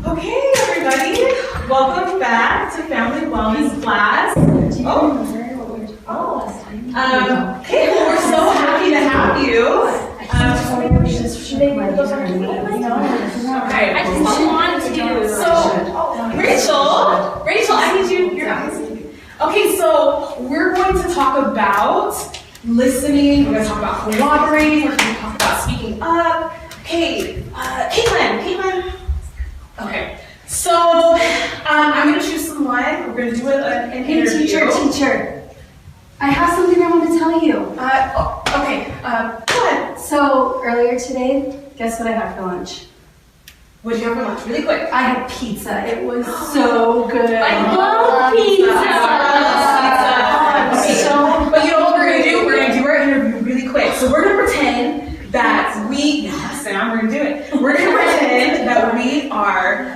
Okay, everybody, welcome back to Family Wellness class. Okay, well, we're so happy to have you. Okay, I just want to. So, Rachel, I need you. Your eyes. Okay, so we're going to talk about listening. We're going to talk about cooperating. We're going to talk about speaking up. Okay, Caitlin. Okay, so I'm going to choose someone. We're going to do an interview. Teacher. I have something I want to tell you. Okay, go ahead. So, earlier today, guess what I had for lunch? What did you have for lunch? Really quick. I had pizza. It was so good. I love pizza. But you know what we're going to do? We're going to do our interview really quick. So we're going to pretend that Sam, we're going to do it. We're going to pretend that we are,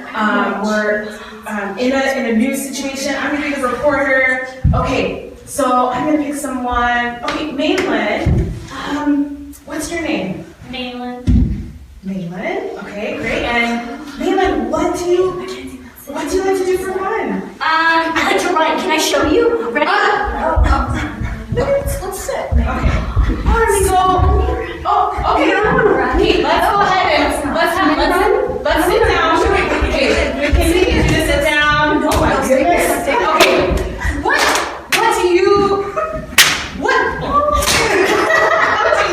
in a news situation. I'm going to be the reporter. Okay, so I'm going to pick someone. Okay, Maylin. What's your name? Maylin. Okay, great. And Maylin, what do you like to do for fun? I like to run. Can I show you? Ready? Let's sit. Okay. Okay, let's go ahead and let's sit down. Okay, we can need you to sit down. Oh my goodness. Okay. What do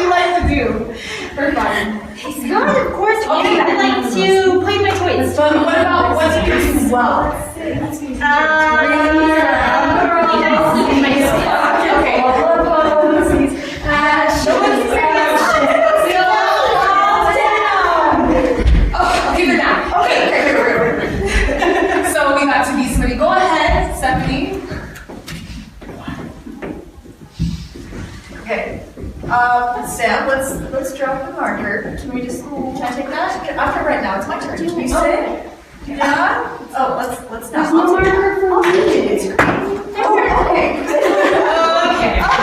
you like to do for fun? Good, of course. Okay, I like to play with my toys. But what about what do you do well? So we got to be somebody. Go ahead, Stephanie. Okay. Sam, let's drop the marker. Can I take that? After right now, it's my turn. Can we sit? Yeah? Oh, let's not. There's no marker for me. It's great. Oh, okay.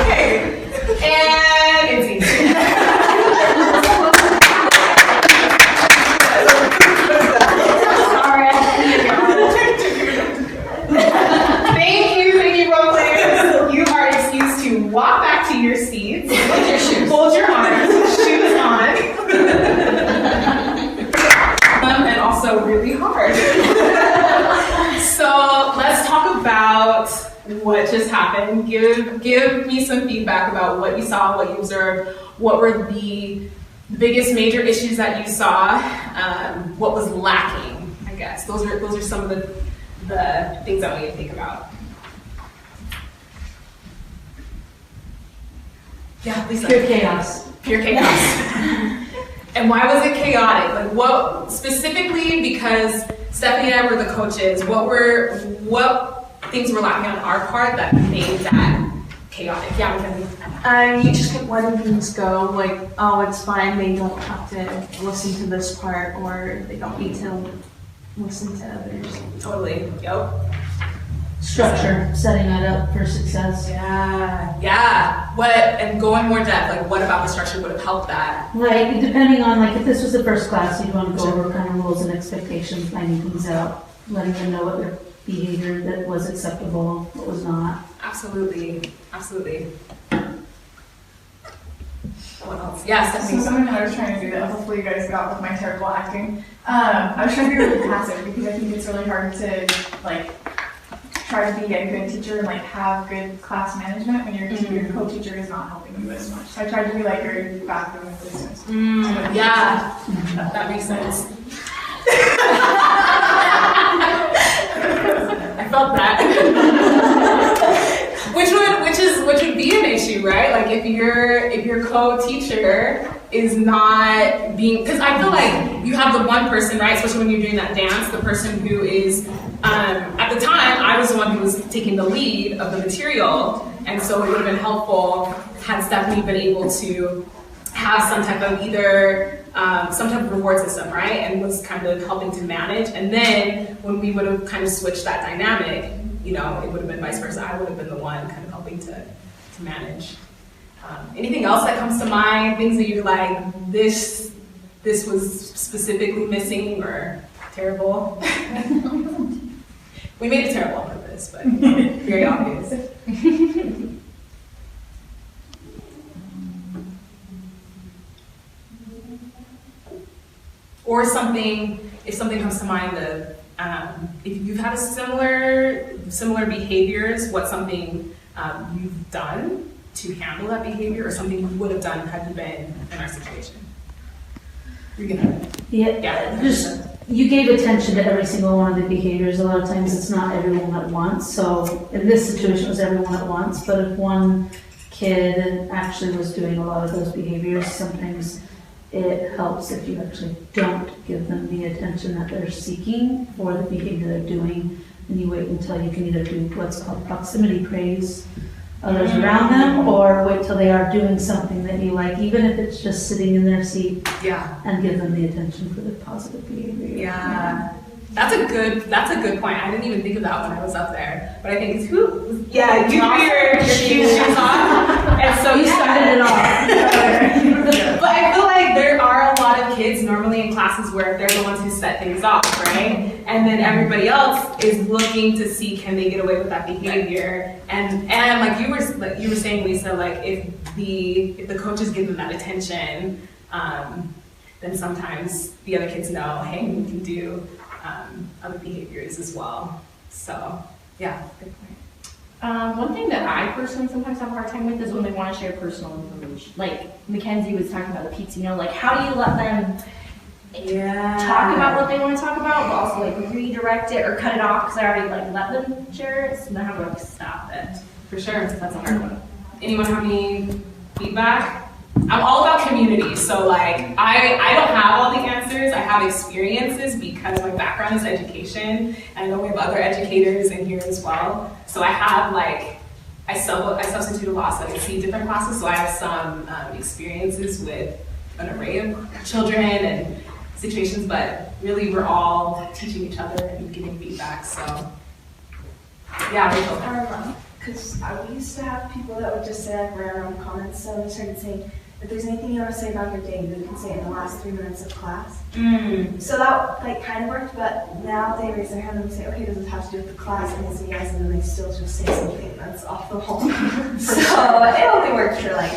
Okay. And it's easy. Thank you, role players. You are excused to walk back to your seats with your shoes. Hold your arms, shoes on. And also really hard. So let's talk about what just happened. Give me some feedback about what you saw, what you observed, what were the biggest major issues that you saw, what was lacking, I guess. Those are some of the things I want you to think about. Yeah, Lisa. Pure chaos. Pure chaos. And why was it chaotic? Like what specifically, because Stephanie and I were the coaches, what things were lacking on our part that made that chaotic? Yeah, Mackenzie. You just kept letting things go, like, oh, it's fine, they don't have to listen to this part, or they don't need to listen to others. Totally. Yep. Structure, setting that up for success. Yeah. What, and going more depth, like what about the structure would have helped that? Like, depending on, like, if this was the first class, you'd want to go over kind of rules and expectations, finding things out, letting them know what their behavior that was acceptable, what was not. Absolutely. What else? Yeah, So Stephanie. something that I was trying to do that hopefully you guys got with my terrible acting. I was trying to be really passive because I think it's really hard to try to be a good teacher and have good class management when your co-teacher is not helping you as much. So I tried to be very bathroom assistant. Yeah, that makes sense. I felt that. which would be an issue, right? Like if your co-teacher is not being, because I feel like you have the one person, right? Especially when you're doing that dance, the person who is, at the time, I was the one who was taking the lead of the material, and so it would have been helpful had Stephanie been able to have some type of some type of reward system, right? And was kind of helping to manage. And then when we would have kind of switched that dynamic, it would have been vice versa. I would have been the one kind of helping to manage. Anything else that comes to mind? Things that you're like, this was specifically missing or terrible? We made it terrible on purpose, but very obvious. Or something, if something comes to mind of, if you've had a similar behaviors, what's something you've done to handle that behavior, or something you would have done had you been in our situation? You're gonna, Yeah, just, you gave attention to every single one of the behaviors. A lot of times it's not everyone at once. So in this situation, it was everyone at once. But if one kid actually was doing a lot of those behaviors, sometimes it helps if you actually don't give them the attention that they're seeking for the behavior they're doing. And you wait until you can either do what's called proximity praise others around them, or wait till they are doing something that you like, even if it's just sitting in their seat, and give them the attention for the positive behavior. Yeah, that's a good point. I didn't even think of that when I was up there, but I think it's who? Yeah, you threw your shoes on, and so You started it off. But I feel like there are a lot of kids normally in classes where they're the ones who set things off, right? And then everybody else is looking to see, can they get away with that behavior? And like you were saying, Lisa, like if the coaches give them that attention, then sometimes the other kids know, hey, we can do other behaviors as well. So yeah, good point. One thing that I personally sometimes have a hard time with is when they want to share personal information. Like Mackenzie was talking about the pizza, like how do you let them talk about what they want to talk about, but also like redirect it or cut it off because I already like let them share it, so then I have to like stop it. For sure. That's a hard one. Anyone have any feedback? I'm all about community, so like I don't have all the answers. I have experiences because my background is education, and I know we have other educators in here as well. So I have I substitute a lot, so I see different classes. So I have some experiences with an array of children and situations, but really we're all teaching each other and giving feedback. So yeah, Rachel. Because we used to have people that would just say like random comments, so we started saying, if there's anything you want to say about your day, you can say it in the last 3 minutes of class. So that like kind of worked, but now they raise their hand and say, okay, does this have to do with the class? And they say yes, and then they still just say something that's off the wall. So it only worked for like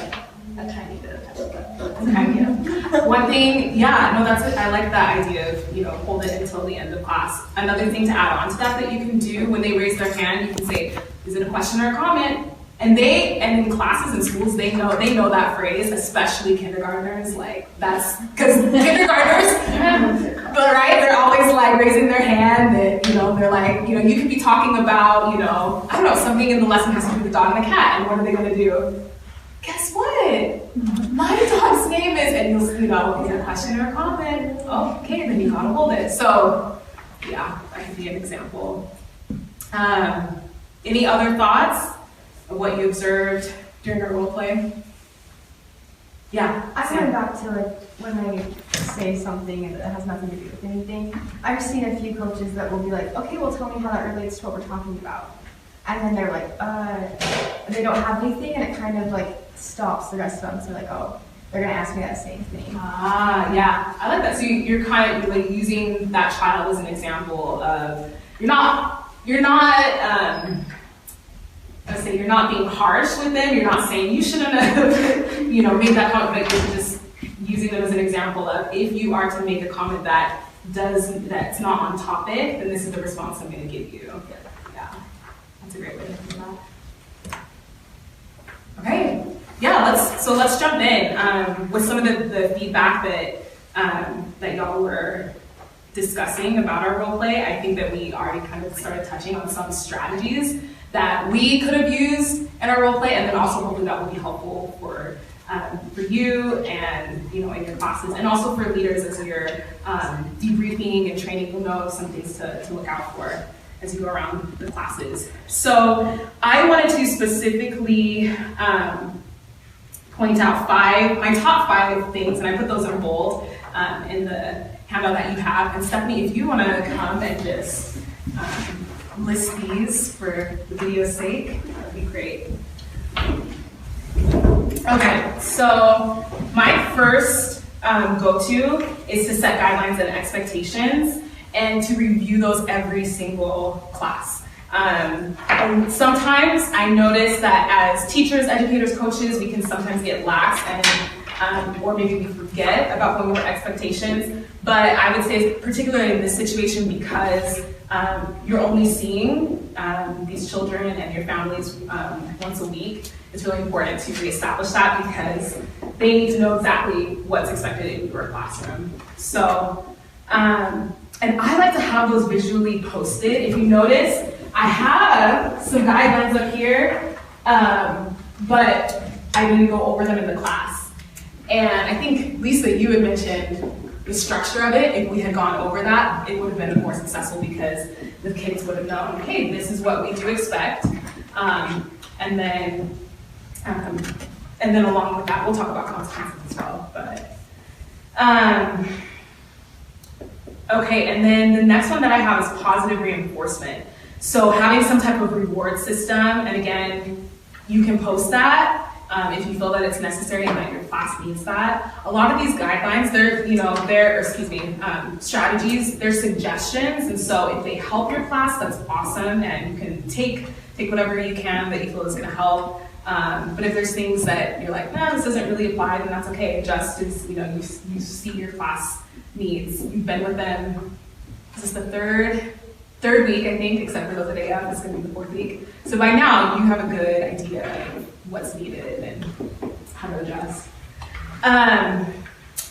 a tiny bit of time. One thing, I like that idea of, hold it until the end of class. Another thing to add on to that you can do when they raise their hand, you can say, is it a question or a comment? And in classes and schools, they know that phrase, especially kindergartners, that's, because kindergartners, right, they're always raising their hand, and, they're like, you could be talking about, I don't know, something in the lesson has to do with the dog and the cat, and what are they going to do? Guess what? My dog's name is, and is it a question or a comment? Okay, then you gotta hold it. So, yeah, that could be an example. Any other thoughts of what you observed during our role play? Yeah. I'm going back to when I say something that has nothing to do with anything. I've seen a few coaches that will be like, okay, well tell me how that relates to what we're talking about. And then they're like, they don't have anything, and it kind of stops the rest of them. So they're like, oh, they're gonna ask me that same thing. Yeah, I like that. So you're kind of using that child as an example of you're not let's say you're not being harsh with them. You're not saying you shouldn't have made that comment, but you're just using them as an example of if you are to make a comment that's not on topic, then this is the response I'm going to give you. Yeah, that's a great way to think of that. Okay. Yeah, let's jump in with some of the feedback that y'all were discussing about our role play. I think that we already kind of started touching on some strategies that we could have used in our role play, and then also hopefully that will be helpful for you and in your classes, and also for leaders as you're debriefing and training. You'll know some things to look out for as you go around the classes. So I wanted to specifically point out my top 5 things, and I put those in bold in the handout that you have. And Stephanie, if you want to come and just list these for the video's sake, that would be great. Okay, so my first go-to is to set guidelines and expectations. and to review those every single class. And sometimes I notice that as teachers, educators, coaches, we can sometimes get lax and or maybe we forget about what our expectations. But I would say, particularly in this situation, because you're only seeing these children and your families once a week, it's really important to reestablish that because they need to know exactly what's expected in your classroom. So, and I like to have those visually posted. If you notice, I have some guidelines up here, but I didn't go over them in the class. And I think, Lisa, you had mentioned the structure of it. If we had gone over that, it would have been more successful because the kids would have known, hey, this is what we do expect. And then along with that, we'll talk about consequences as well. But okay, and then the next one that I have is positive reinforcement. So having some type of reward system, and again, you can post that if you feel that it's necessary and that your class needs that. A lot of these guidelines, strategies, they're suggestions, and so if they help your class, that's awesome, and you can take whatever you can that you feel is going to help. But if there's things that you're like, no, this doesn't really apply, then that's okay. Just as you see your class needs. You've been with them. This is the third week, I think, except for those at AF, it's going to be the 4th week. So by now, you have a good idea of what's needed and how to adjust.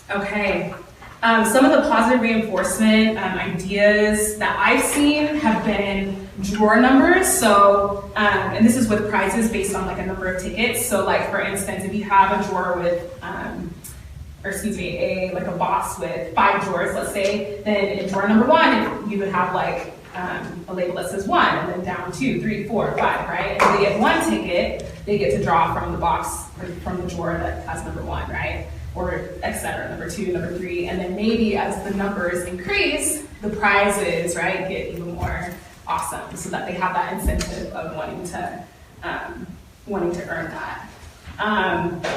Okay. Some of the positive reinforcement ideas that I've seen have been drawer numbers. So, and this is with prizes based on like a number of tickets. So like, for instance, if you have a drawer with, a box with 5 drawers, let's say, then in drawer number 1, you would have like a label that says 1, and then down 2, 3, 4, 5, right? And if they get 1 ticket, they get to draw from the box, or from the drawer that has number 1, right? Or etc., number 2, number 3, and then maybe as the numbers increase, the prizes, right, get even more awesome, so that they have that incentive of wanting to earn that.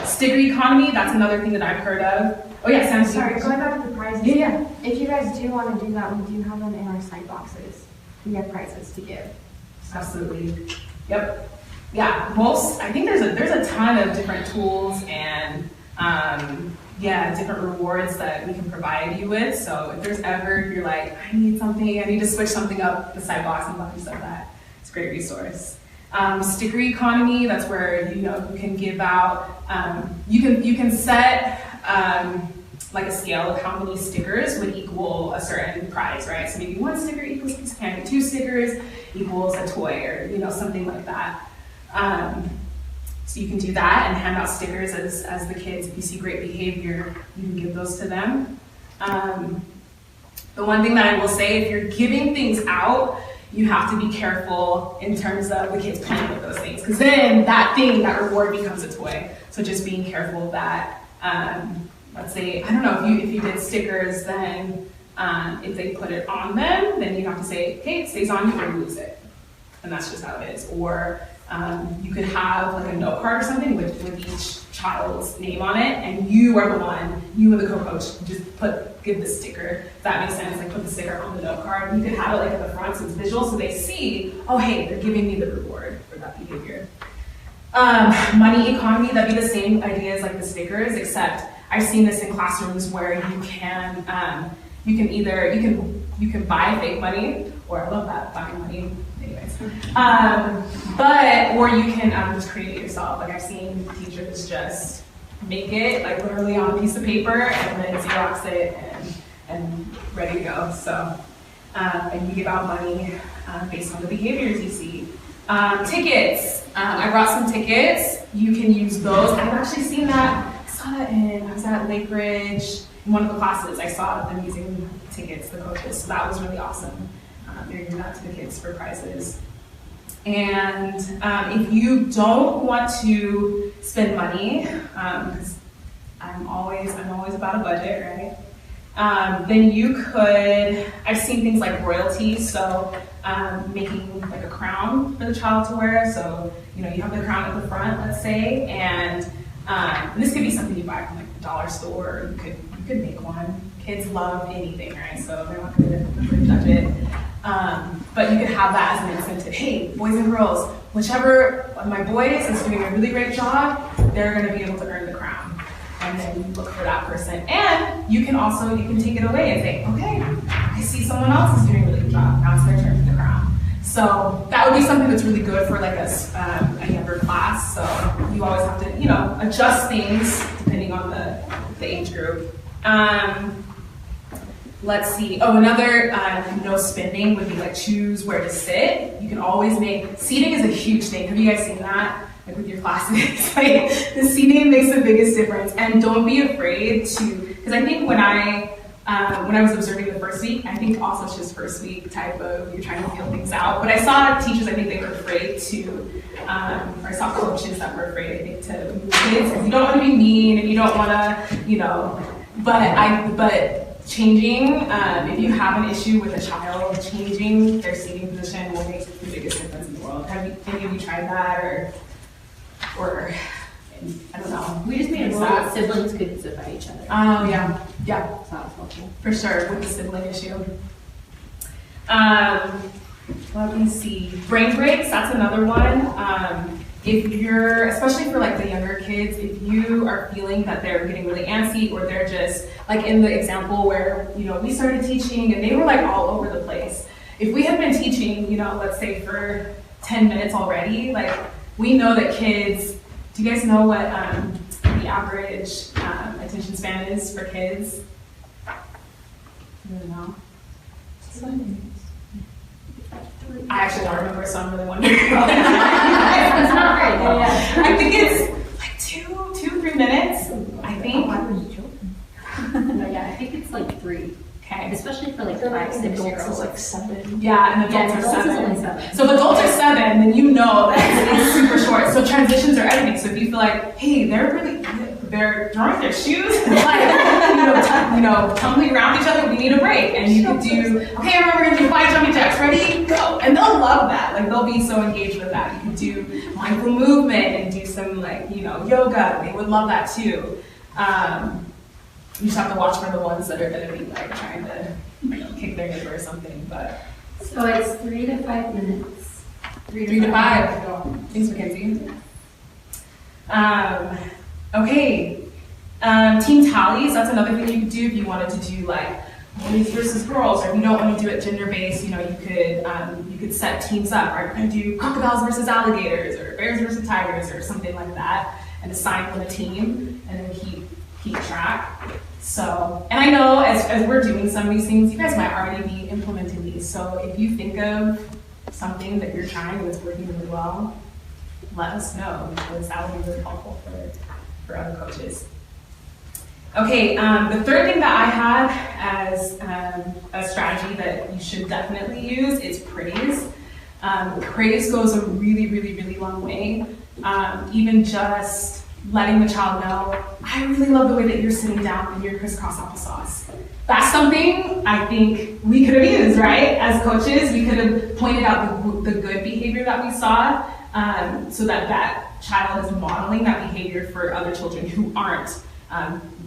Sticker economy, that's another thing that I've heard of. Oh yeah, Sam. Sorry, going back to the prizes. Yeah. If you guys do want to do that, we do have them in our side boxes. We have prizes to give. Absolutely. Yep. Yeah. I think there's a ton of different tools and different rewards that we can provide you with. So if there's ever you're like, I need to switch something up, the side box, I'm glad you said that. It's a great resource. Sticker economy, that's where you can give out, you can set like a scale of how many stickers would equal a certain prize, right? So maybe 1 sticker equals a piece of candy, 2 stickers equals a toy, or something like that. So you can do that and hand out stickers as the kids, if you see great behavior, you can give those to them. The one thing that I will say, if you're giving things out, you have to be careful in terms of the kids playing with those things, because then that reward becomes a toy. So just being careful of that. Let's say, I don't know, if you did stickers, then if they put it on them, then you have to say, okay, it stays on you or you lose it. And that's just how it is. Or you could have like a note card or something with each child's name on it, and you are the one, you and the co-coach, just give the sticker, if that makes sense, like put the sticker on the note card. You could have it like at the front so it's visual, so they see, oh hey, they're giving me the reward for that behavior. Money economy, that'd be the same idea as like the stickers, except I've seen this in classrooms where you can buy fake money, or I love that, buying money, anyways. Or you can just create it yourself. Like I've seen teachers just make it like literally on a piece of paper and then Xerox it and ready to go. So, and you give out money based on the behaviors you see. Tickets, I brought some tickets. You can use those. I've actually seen that. I was at Lake Ridge in one of the classes. I saw them using tickets, the coaches, so that was really awesome. They're giving that to the kids for prizes. And if you don't want to spend money, because I'm always about a budget, right? Then you could, I've seen things like royalties, so making like a crown for the child to wear. So, you have the crown at the front, let's say, and this could be something you buy from like the dollar store. You could make one. kids love anything, right? So they're not gonna judge it. But you could have that as an incentive. Hey, boys and girls, whichever of my boys is doing a really great job, they're gonna be able to earn the crown. And then you look for that person. And you can take it away and say, okay, I see someone else is doing a really good job. Now it's their turn for the crown. So that would be something that's really good for like a younger class. So you always have to, adjust things depending on the age group. Let's see. Oh, another no spending would be like choose where to sit. You can always seating is a huge thing. Have you guys seen that? Like with your classes, like the seating makes the biggest difference. And don't be afraid because I think when I was observing the first week, I think also it's just first week type of, you're trying to feel things out. But I saw teachers, I think they were afraid to, or I saw coaches that were afraid, I think, to move kids, because you don't want to be mean and you don't want to, but changing, if you have an issue with a child, changing their seating position will make the biggest difference in the world. Have any of you tried that, or I don't know. We just made a rule that siblings couldn't sit by each other. Oh, yeah. So that was helpful. For sure, with the sibling issue. Let me see. Brain breaks, that's another one. If you're, especially for like the younger kids, if you are feeling that they're getting really antsy, or they're just, like in the example where, we started teaching and they were like all over the place. If we had been teaching, let's say for 10 minutes already, like we know that kids, do you guys know what the average attention span is for kids? I don't know. I actually don't remember, so I'm really wondering about that. It's not very long. I think it's like 2-3 minutes, I think. No, yeah, I think it's like 3. Okay. Especially for like 5-6 year olds. like 7. Yeah, and adults are adults is 7. only 7. So if adults are 7, then you know that it's super short. So transitions are everything. So if you feel like, hey, they're throwing their shoes, like, tumbling around each other, we need a break. And you could do, okay, remember, we're gonna do 5 jumping jacks, ready, go. And they'll love that. Like, they'll be so engaged with that. You could do mindful movement and do some yoga. They would love that too. You just have to watch for the ones that are gonna be like trying to kick their neighbor or something, but. So it's 3 to 5 minutes. 3 to 5. Thanks, Mackenzie. Okay. Team tallies, that's another thing you could do if you wanted to do like boys versus girls, or if you don't want to do it gender-based, you could set teams up. Are you going to do crocodiles versus alligators, or bears versus tigers, or something like that, and assign them a team, and then keep track. So, and I know as we're doing some of these things, you guys might already be implementing these. So if you think of something that you're trying that's working really well, let us know, because that would be really helpful for other coaches. Okay, the third thing that I have as a strategy that you should definitely use is praise. Praise goes a really, really, really long way. Even just letting the child know, I really love the way that you're sitting down in your crisscross applesauce. That's something I think we could have used, right? As coaches, we could have pointed out the good behavior that we saw, so that child is modeling that behavior for other children who aren't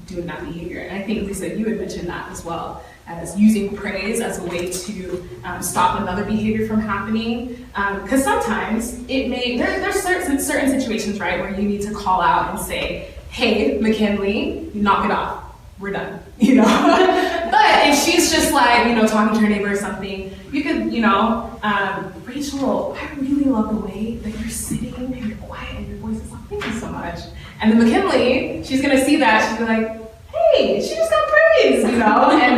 doing that behavior. And I think, Lisa, you had mentioned that as well, as using praise as a way to stop another behavior from happening. Because sometimes there's certain situations, right, where you need to call out and say, hey, McKinley, knock it off. We're done, But if she's just like, talking to her neighbor or something, you could, Rachel, I really love the way that you're sitting and you're quiet and your voice is like, thank you so much. And then McKinley, she's gonna see that, she's gonna be like, hey, she just got praise, and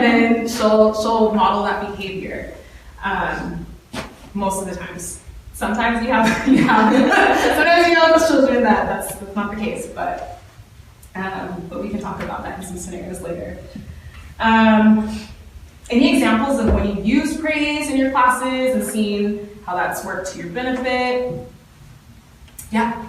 then she'll model that behavior. Most of the times. Sometimes you have sometimes you have those children that's not the case, but we can talk about that in some scenarios later. Any examples of when you use praise in your classes and seeing how that's worked to your benefit? Yeah.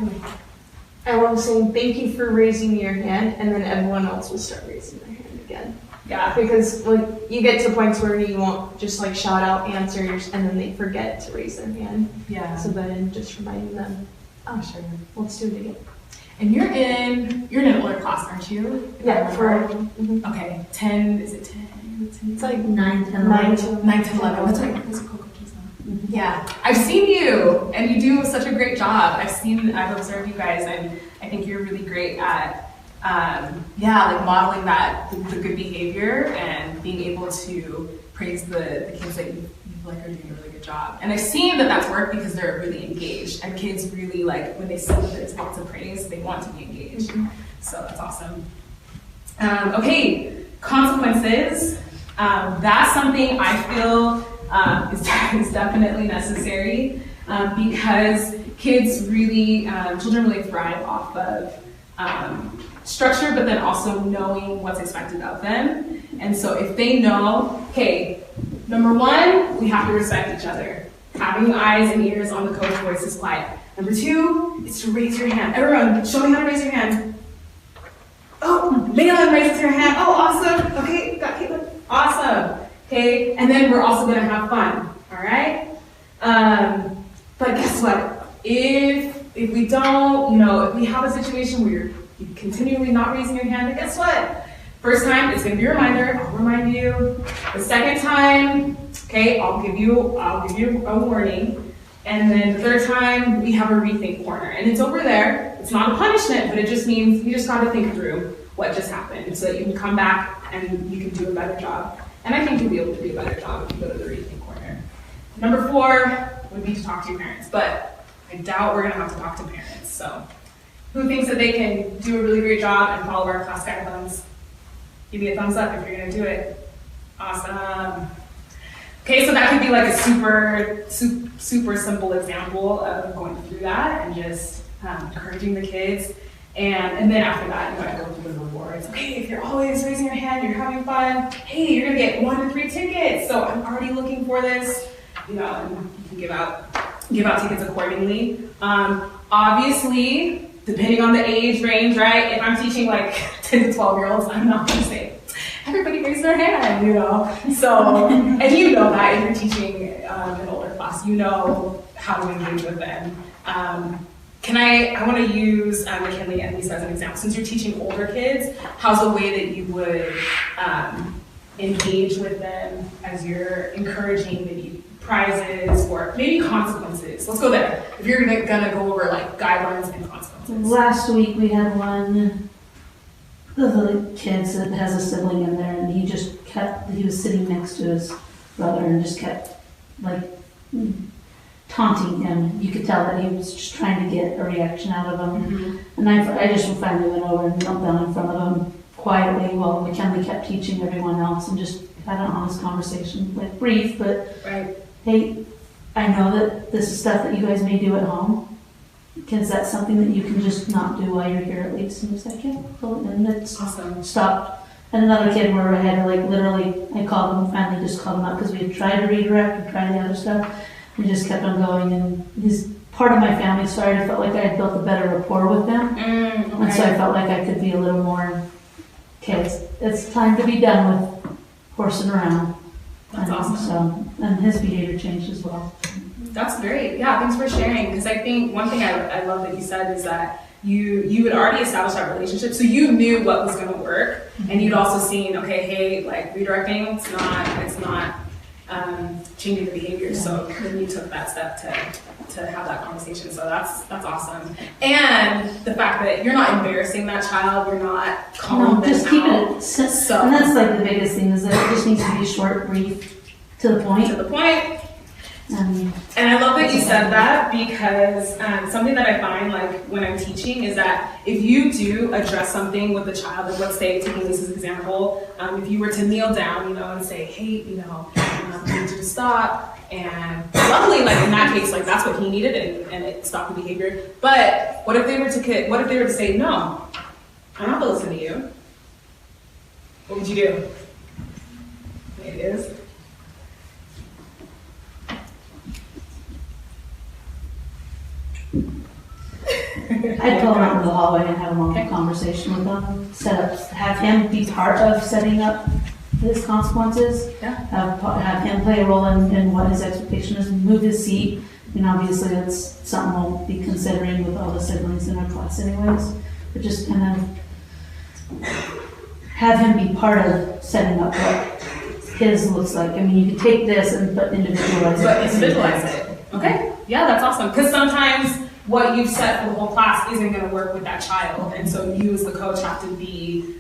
I want to say thank you for raising your hand, and then everyone else will start raising their hand again. Yeah. Because you get to points where you won't just shout out answers, and then they forget to raise their hand. Yeah. So then just reminding them, oh sure, let's do it again. And you're in an older class, aren't you? Yeah, for Okay, 10, is it 10? it's like 9, 10, 9 11. to 9 to 11. That's right. Physical coaches now. Yeah, I've seen you, and you do such a great job. I've observed you guys, and I think you're really great at, like modeling the good behavior and being able to praise the kids that you like are doing a really good job. And I've seen that that's worked because they're really engaged, and kids really like when they see that there's lots of praise, they want to be engaged. So that's awesome. Okay, consequences. That's something I feel is definitely necessary because children really thrive off of structure, but then also knowing what's expected of them. And so if they know, okay, number one, we have to respect each other. Having eyes and ears on the coach voice is quiet. Number two is to raise your hand. Everyone, show me how to raise your hand. Oh, Layla raises her hand. Oh, awesome. Okay, got Caitlin. Awesome. Okay, and then we're also gonna have fun. All right. But guess what? If we don't, if we have a situation where you're continually not raising your hand, then guess what? First time, it's gonna be a reminder. I'll remind you. The second time, okay, I'll give you a warning. And then the third time, we have a rethink corner, and it's over there. It's not a punishment, but it just means you just got to think through what just happened, so that you can come back and you can do a better job. And I think you'll be able to do a better job if you go to the rethink corner. Number 4 would be to talk to your parents, but I doubt we're gonna have to talk to parents. So, who thinks that they can do a really great job and follow our class guidelines? Give me a thumbs up if you're gonna do it. Awesome. Okay, so that could be like a super simple example of going through that and just encouraging the kids. And then after that, you gotta go through the rewards. Okay, if you're always raising your hand, you're having fun, hey, you're gonna get 1 to 3 tickets. So I'm already looking for this, and you can give out tickets accordingly. Obviously, depending on the age range, right? If I'm teaching like 10 to 12-year-olds, I'm not gonna say, everybody raise their hand, So, and you know that if you're teaching an older class, you know how to engage with them. I want to use McKinley at least as an example. Since you're teaching older kids, how's a way that you would engage with them as you're encouraging maybe prizes or maybe consequences? Let's go there. If you're gonna go over like guidelines and consequences. Last week we had one of the kids that has a sibling in there, and he was sitting next to his brother and just kept like taunting him. You could tell that he was just trying to get a reaction out of him. Mm-hmm. And I just finally went over and knelt down in front of him quietly while McKinley kept teaching everyone else and just had an honest conversation, like brief, but right. Hey, I know that this is stuff that you guys may do at home. Is that something that you can just not do while you're here at least? And he's like, yeah, cool. And it's awesome. Stopped. And another kid where I had to like literally, I called him, finally just called him up because we had tried to redirect and try the other stuff. We just kept on going, and he's part of my family, so I felt like I had built a better rapport with them. Okay. And so I felt like I could be a little more, okay, it's time to be done with horsing around. That's awesome. So, and his behavior changed as well. That's great. Yeah, thanks for sharing. Because I think one thing I love that you said is that you had already established that relationship, so you knew what was going to work, and you'd also seen, okay, hey, like redirecting, it's not changing the behavior. So then you took that step to have that conversation. So that's awesome. And the fact that you're not embarrassing that child, you're not calling them just out. keep it so, and that's like the biggest thing is that it just needs to be short, brief, to the point. To the point. And I love that you said that because something that I find like when I'm teaching is that if you do address something with the child, like let's say taking Lisa's example, if you were to kneel down, and say, hey, I need you to stop, and luckily, like in that case, like that's what he needed, and it stopped the behavior. But what if they were to say, no, I'm not gonna listen to you? What would you do? It is. I'd go around to the hallway and have a long conversation with them, have him be part of setting up his consequences. Yeah. Have him play a role in what his expectation is, move his seat. And obviously that's something we'll be considering with all the siblings in our class anyways. But just kind of have him be part of setting up what his looks like. I mean, you could take this but individualize it. But individualize it. Okay. Yeah, that's awesome. Because sometimes what you've set for the whole class isn't going to work with that child. And so you as the coach have to be,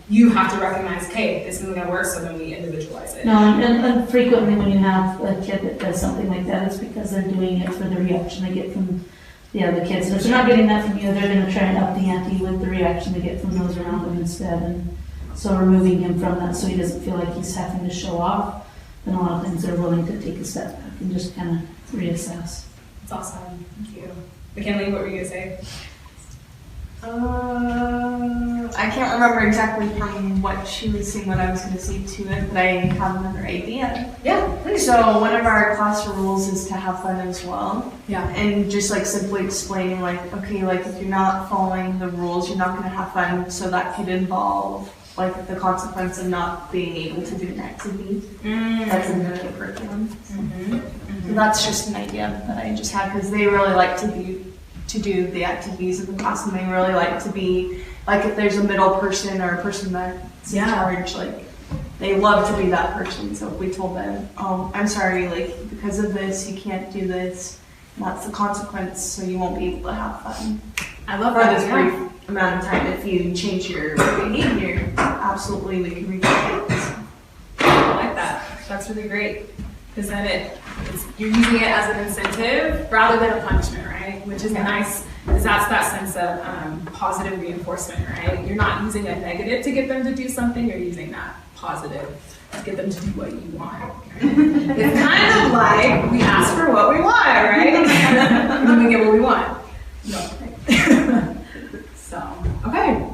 you have to recognize, okay, this isn't going to work, so then we individualize it. No, and frequently when you have a kid that does something like that, it's because they're doing it for the reaction they get from the other kids. And if they're not getting that from you, they're going to try and up the ante with the reaction they get from those around them instead. And so removing him from that so he doesn't feel like he's having to show off, then a lot of times they're willing to take a step back and just kind of reassess. That's awesome. Thank you. McKinley, what were you going to say? I can't remember exactly from what she was saying what I was going to say to it, but I have another idea. Yeah, please. So one of our class rules is to have fun as well. Yeah. And just like simply explaining like, okay, like if you're not following the rules, you're not going to have fun. So that could involve like the consequence of not being able to do an activity. That's in the curriculum. So that's just an idea that I just had because they really like to do the activities of the class, and they really like to be like if there's a middle person or a person that's in charge, like they love to be that person. So if we told them, oh, I'm sorry, like because of this you can't do this, that's the consequence, so you won't be able to have fun. I love For that. this brief amount of time, if you change your behavior, absolutely we can review it. I like that. That's really great. Because then you're using it as an incentive rather than a punishment, right? Which is nice, because that's that sense of positive reinforcement, right? You're not using a negative to get them to do something, you're using that positive to get them to do what you want. Right? It's kind of like we ask for what we want, right? And then we get what we want. No. So, okay.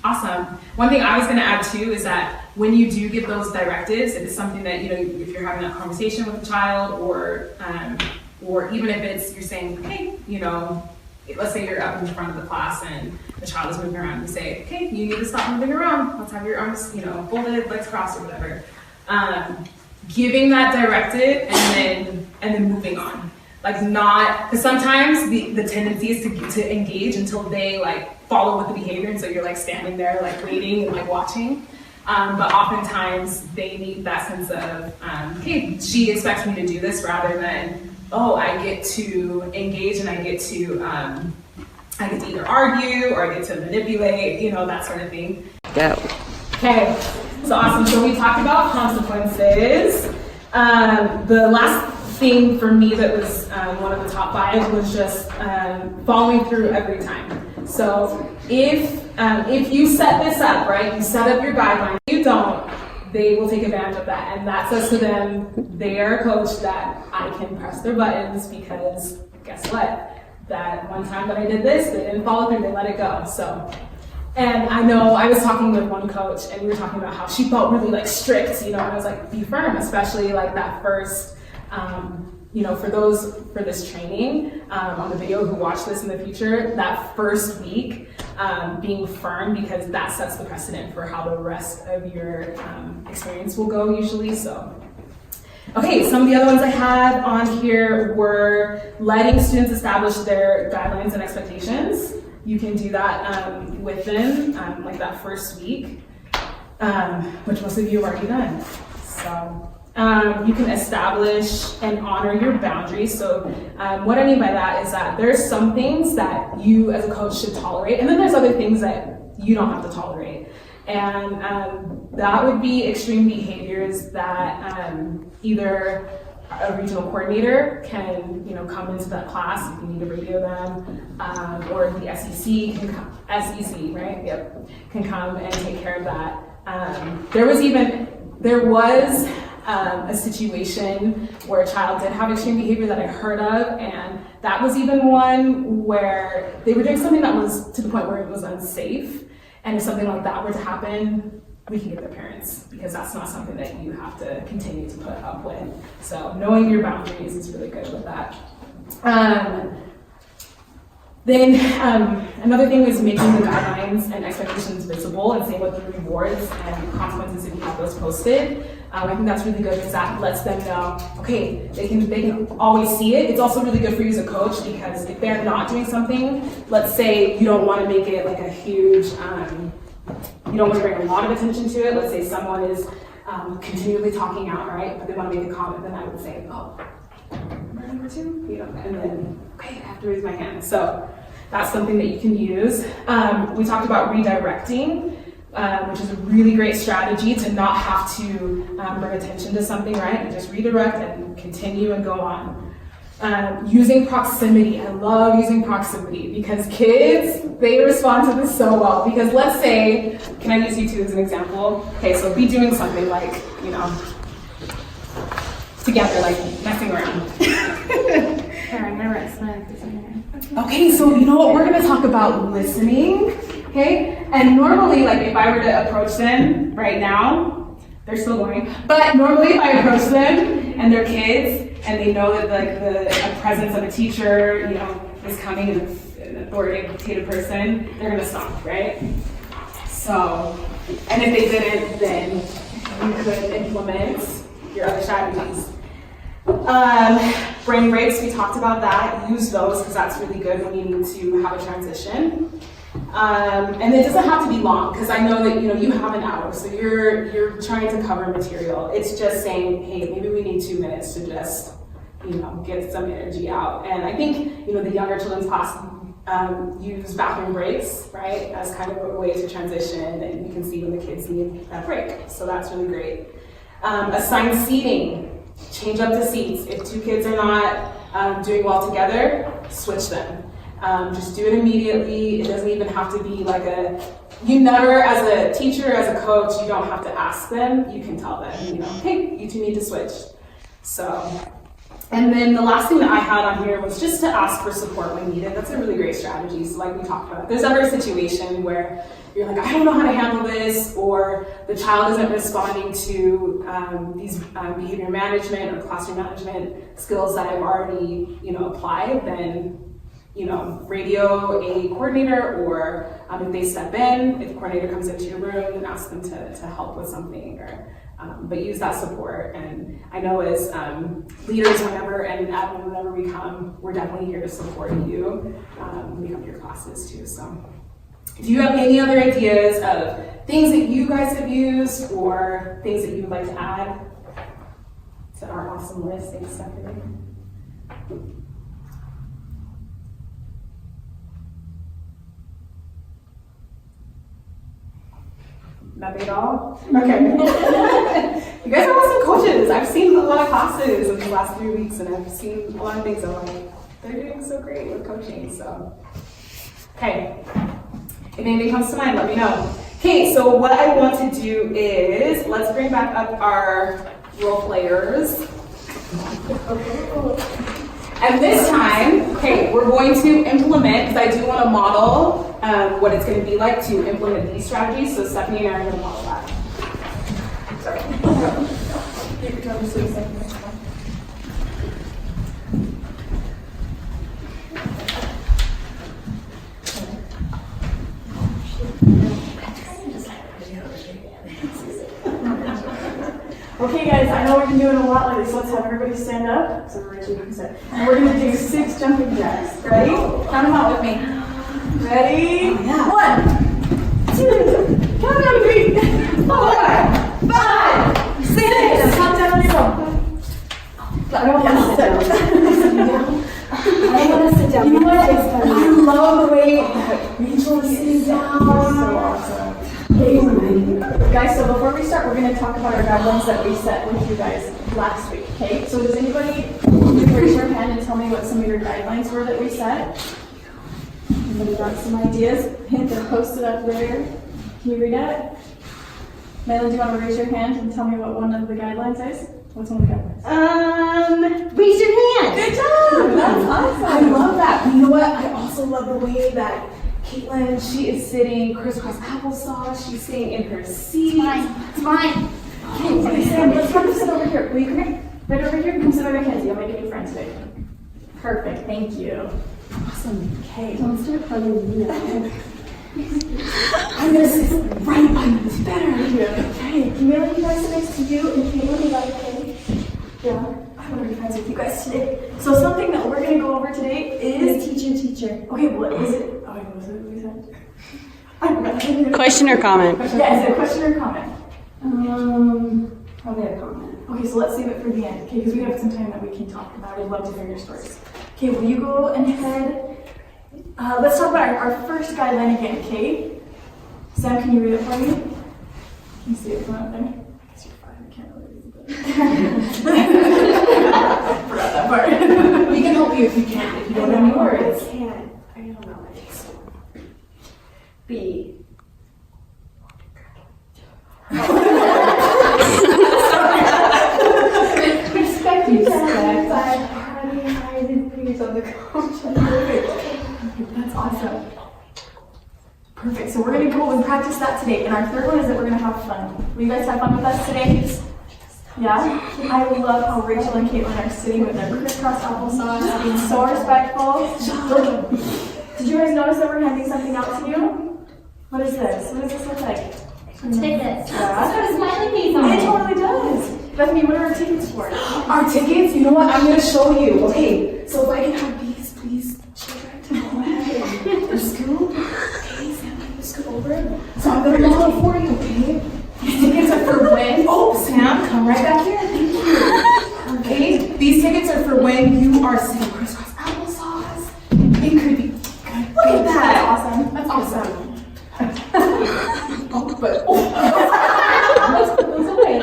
Awesome. One thing I was going to add too is that when you do give those directives, it is something that, you know, if you're having a conversation with a child or even if it's, you're saying, hey, you know, let's say you're up in front of the class and the child is moving around, you say, okay, you need to stop moving around. Let's have your arms, you know, folded, legs crossed or whatever. Giving that directive and then moving on. Like not, because sometimes the tendency is to engage until they like follow with the behavior, and so you're like standing there like waiting and like watching. But oftentimes they need that sense of, hey, she expects me to do this rather than, oh, I get to engage and I get to either argue or I get to manipulate, you know, that sort of thing. Go. Okay, so awesome. So we talked about consequences. The last thing for me that was one of the top 5 was just following through every time. So if you set this up, right, you set up your guidelines, you don't, they will take advantage of that. And that says to them, they are a coach that I can press their buttons because guess what? That one time that I did this, they didn't follow through, they let it go. So, and I know I was talking with one coach and we were talking about how she felt really like strict, you know, and I was like, be firm, especially like that first, you know, for this training, on the video who watch this in the future, that first week, being firm because that sets the precedent for how the rest of your experience will go usually, so. Okay, some of the other ones I had on here were letting students establish their guidelines and expectations. You can do that with them, like that first week, which most of you have already done. So you can establish and honor your boundaries. So what I mean by that is that there's some things that you as a coach should tolerate, and then there's other things that you don't have to tolerate. And that would be extreme behaviors that either a regional coordinator can, you know, come into that class if you need to radio them, or the SEC can come, SEC, right? Yep, can come and take care of that. There was a situation where a child did have extreme behavior that I heard of, and that was even one where they were doing something that was to the point where it was unsafe. And if something like that were to happen, we can get their parents, because that's not something that you have to continue to put up with. So knowing your boundaries is really good with that. Then another thing is making the guidelines and expectations visible and saying what the rewards and consequences if you have those posted. I think that's really good because that lets them know, okay, they can always see it. It's also really good for you as a coach because if they're not doing something, let's say you don't want to make it like a huge, you don't want to bring a lot of attention to it. Let's say someone is continually talking out, right? But they want to make a comment, then I would say, oh, number 2, you know, and then, okay, I have to raise my hand. So that's something that you can use. We talked about redirecting, which is a really great strategy to not have to bring attention to something, right? And just redirect and continue and go on. Using proximity. I love using proximity because kids, they respond to this so well. Because let's say, can I use you two as an example? Okay, so be doing something like, you know, together, like messing around. Okay, so you know what? We're gonna talk about listening, okay? And normally, like if I were to approach them right now, they're still going, but normally if I approach them and they're kids and they know that like the presence of a teacher, you know, is coming and an authoritative person, they're gonna stop, right? So, and if they didn't, then you could implement your other strategies. Brain breaks, we talked about that. Use those because that's really good when you need to have a transition. And it doesn't have to be long because I know that you have an hour, so you're trying to cover material. It's just saying, hey, maybe we need 2 minutes to just get some energy out. And I think the younger children's class use bathroom breaks, right, as kind of a way to transition, and you can see when the kids need that break. So that's really great. Assign seating. Change up the seats. If 2 kids are not doing well together, switch them. Just do it immediately. It doesn't even have to be like you never, as a teacher, as a coach, you don't have to ask them. You can tell them, hey, you 2 need to switch. So, and then the last thing that I had on here was just to ask for support when needed. That's a really great strategy. So like we talked about, if there's ever a situation where you're like, I don't know how to handle this, or the child isn't responding to these behavior management or classroom management skills that I've already, applied, then, radio a coordinator, or if they step in, if the coordinator comes into your room, then ask them to help with something, or but use that support. And I know as leaders, and admin, whenever we come, we're definitely here to support you. We come to your classes too, so. Do you have any other ideas of things that you guys have used or things that you would like to add to our awesome list? Thanks, Stephanie. Nothing at all? Okay. You guys are awesome coaches. I've seen a lot of classes in the last 3 weeks, and I've seen a lot of things. I'm like, they're doing so great with coaching, so. Okay. If anything comes to mind, let me know. Okay, so what I want to do is, let's bring back up our role players. And this time, okay, we're going to implement, because I do want to model what it's going to be like to implement these strategies. So Stephanie and I are going to model that. Sorry. Okay guys, I know we've been doing a lot lately, so let's have everybody stand up. So we're going to do 6 jumping jacks. Ready? Count them out with me. Ready? 1, 2, count down 3, 4, 5, 6. Count down and go. I don't want to sit down. I want to sit down. You know what? I love the way Rachel is sitting down. So awesome. Okay, guys, so before we start, we're going to talk about our guidelines that we set with you guys last week, okay? So does anybody raise your hand and tell me what some of your guidelines were that we set? Anybody got some ideas? Hint, they're posted up there. Can you read it? Madeline, do you want to raise your hand and tell me what one of the guidelines is? What's one of the guidelines? Raise your hand. Good job! That's awesome! I love that. You know what? I also love the way that Caitlin, she is sitting crisscross applesauce. She's sitting in her seat. It's fine. Okay, Sam, let's come sit over here. Will you come here? Right over here, come sit by Mackenzie. I'll make a new friend today. Perfect, thank you. Awesome. Awesome. Okay. Don't start bugging me now. I'm gonna sit right by you. It's better. Okay. Can we let you guys sit next to you and Caitlin? Is that okay? Yeah. I want to be friends with you guys today. So something that we're gonna go over today is Teacher. Okay, what is it? Oh, what was it we said? I forgot. Question or comment? Yeah, is it a question or a comment? Probably a comment. Okay, so let's save it for the end, okay? Because we have some time that we can talk about. I'd love to hear your stories. Okay, will you go ahead? Let's talk about our first guideline again, okay? Sam, can you read it for me? Can you see it from up there? I guess you're fine. I can't really read it. Forgot that part. We can help you if you can. If you don't know any words. I can't. I don't know. B. Respect you, Sam. That's awesome. Perfect. So we're gonna go and practice that today. And our third one is that we're gonna have fun. Will you guys have fun with us today? Yeah? I love how Rachel and Caitlin are sitting with their crisscross applesauce, being so respectful. Did you guys notice that we're handing something out to you? What is this? What does this look like? Tickets. Yeah. It's got a smiley face on It it. totally does. Bethany, what are our tickets for? Our tickets, you know what? I'm gonna show you. Okay, so if I can have these, please, children, to go ahead and scoop. Okay, Sam, I'm gonna scoop over. So I'm gonna go for you, okay? These tickets are for when? Oh, Sam, come right back here. Thank you. Okay, these tickets are for when you are sitting crisscross applesauce. It could be good. Look at that. That's awesome. Oh, but let's put those away.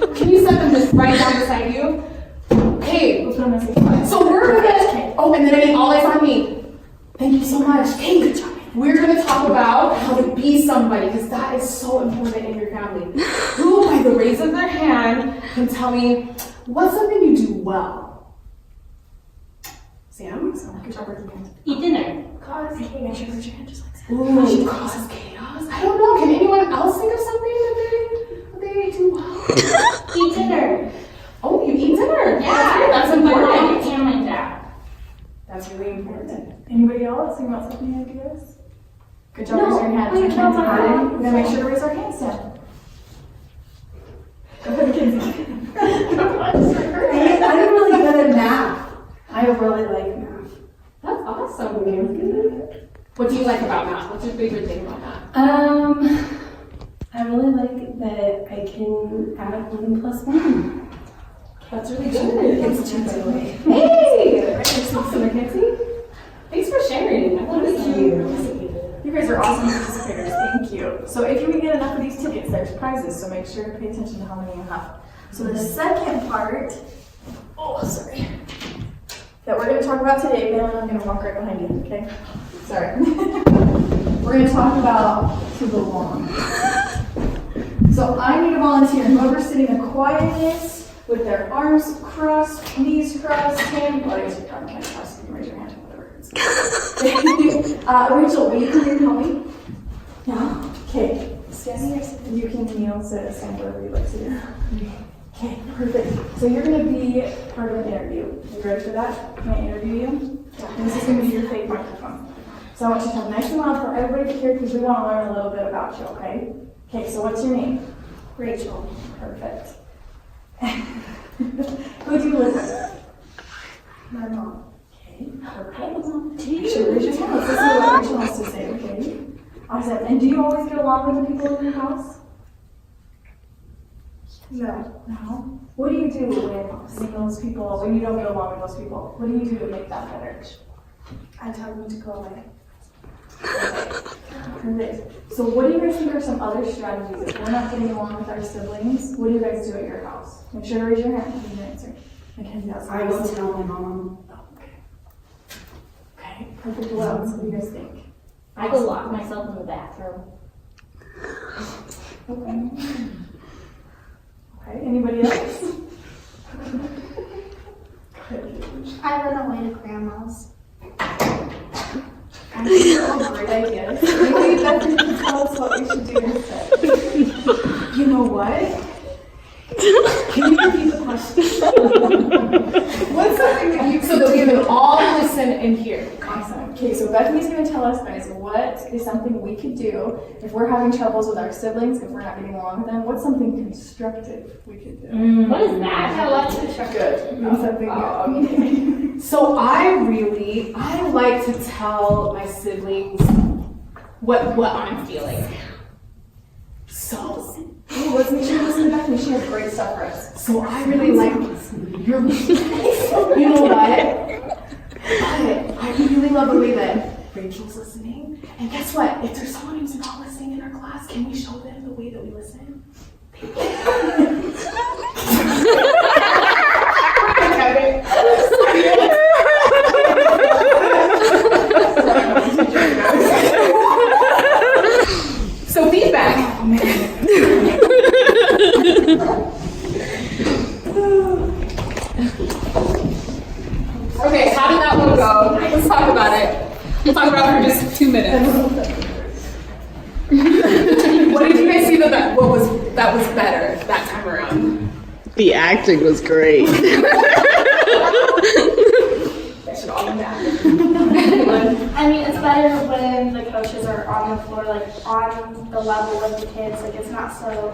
Okay. Can you set them just right down beside you? Okay. Let's put them in. So we're gonna. Oh, and then I need all eyes on me. Thank you so much. Okay, good job. We're gonna talk about how to be somebody because that is so important in your family. Who, by the raise of their hand, can tell me what's something you do well? Sam. Good job, working hands. Eat dinner. Cause chaos. Make sure you put your hand just like that. Ooh, causes chaos. I don't know. Can anyone else think of something that they do well? Eat dinner. Oh, you eat dinner. Yeah. That's with my mom important. and my dad. That's really important. Anybody else think about something ideas? Good job No, raising your hands. I Your can't hands are talk high. about We're gonna make sure to raise our hands down. Go ahead, Kinsey. I'm really good at math. I really like math. That's awesome. What do you like about math? What's your favorite thing about math? I really like that I can add 1 plus 1. That's really good. It's 2 by the way. Hey! Thanks for sharing. I love Thank You guys are awesome participators. Thank you. So if you can get enough of these tickets, there's prizes. So make sure to pay attention to how many you have. So the second part, that we're going to talk about today, Bailey, I'm going to walk right behind you, okay? Sorry. We're going to talk about to belong. So I need a volunteer. Whoever's sitting the quietest, with their arms crossed, knees crossed, hand. Well, I guess you probably can't cross. You can raise your hand, whatever it is. Rachel, will you come here and help me? Yeah. Okay. Stand here. You can kneel, sit, stand, whatever you'd like to do. Okay, perfect. So you're going to be part of an interview. Are you ready for that? Can I interview you? Yeah. And this is going to be your fake microphone. So I want you to talk nice and loud for everybody to hear because we want to learn a little bit about you, okay? Okay, so what's your name? Rachel. Perfect. Who do you live with? My mom. Okay, perfect. Sure, raise your hand. Let's listen to what Rachel has to say, okay? Awesome. And do you always get along with the people in your house? No. No. What do you do when those people, when you don't get along with those people? What do you do to make that better? I tell them to go away. Perfect. So what do you guys think are some other strategies if we're not getting along with our siblings? What do you guys do at your house? Make sure to raise your hand if you can answer. Mackenzie, that's I will tell my mom. Okay, perfect. What else? What do you guys think? I go lock myself in the bathroom. Okay, anybody else? I run away to grandma's. I think they're all great ideas. Maybe Bethany can tell us what we should do instead. You know what? Can you repeat the question? What's something that you so that we can all listen in here. Awesome. Okay, so Bethany's going to tell us, guys, what is something we could do if we're having troubles with our siblings, if we're not getting along with them. What's something constructive we could do? What is that? I like constructive. Good. Something good. So I like to tell my siblings what I'm feeling. So Let's make sure to listen to Bethany. She has great stuff for us. So I really like your. You know what? I really love the way that Rachel's listening. And guess what? If there's someone who's not listening in our class, can we show them the way that we listen? So feedback. Oh man. Okay, how did that one go? Let's talk about it. We'll talk about it for just 2 minutes. What did you guys see that was better that time around? The acting was great. That should all be that. I mean, it's better when the coaches are on the floor, like on the level of the kids. Like it's not so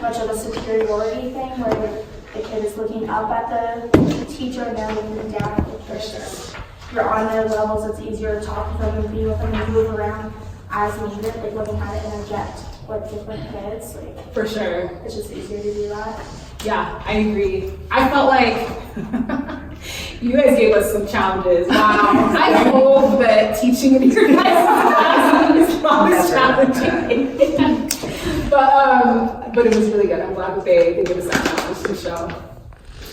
much of a superiority thing where the kid is looking up at the teacher and they're looking down at the kids. You're on their levels, it's easier to talk with them and be with them and move around as needed, like learning how to interject with different kids. Like For sure. it's just easier to do that. Yeah, I agree. I felt like you guys gave us some challenges. Wow. I hope that teaching in your guys' class is not as challenging. But it was really good. I'm glad that they gave us that challenge to show.